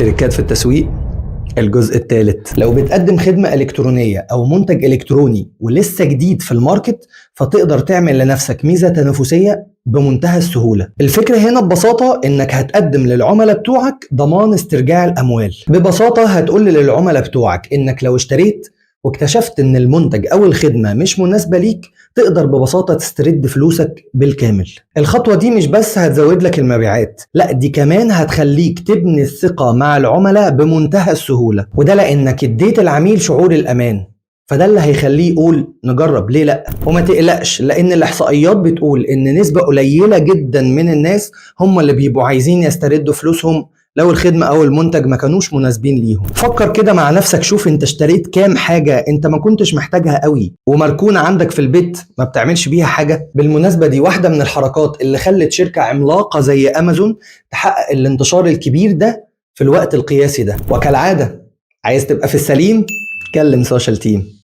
تريكات في التسويق الجزء الثالث. لو بتقدم خدمة إلكترونية أو منتج إلكتروني ولسه جديد في الماركت، فتقدر تعمل لنفسك ميزة تنافسية بمنتهى السهولة. الفكرة هنا ببساطة إنك هتقدم للعملاء بتوعك ضمان استرجاع الأموال. ببساطة هتقول للعملاء بتوعك إنك لو اشتريت واكتشفت إن المنتج أو الخدمة مش مناسبة ليك، تقدر ببساطة تسترد فلوسك بالكامل. الخطوة دي مش بس هتزود لك المبيعات، لا دي كمان هتخليك تبني الثقة مع العملاء بمنتهى السهولة، وده لأنك اديت العميل شعور الأمان. فده اللي هيخليه يقول نجرب ليه لا. وما تقلقش، لأن الإحصائيات بتقول إن نسبة قليلة جدا من الناس هم اللي بيبقوا عايزين يستردوا فلوسهم لو الخدمة أو المنتج ما كانوش مناسبين ليهم. فكر كده مع نفسك، شوف انت اشتريت كام حاجة انت ما كنتش محتاجها قوي ومركونة عندك في البيت ما بتعملش بيها حاجة. بالمناسبة دي واحدة من الحركات اللي خلت شركة عملاقة زي أمازون تحقق الانتشار الكبير ده في الوقت القياسي ده. وكالعادة، عايز تبقى في السليم؟ كلم سوشيال تيم.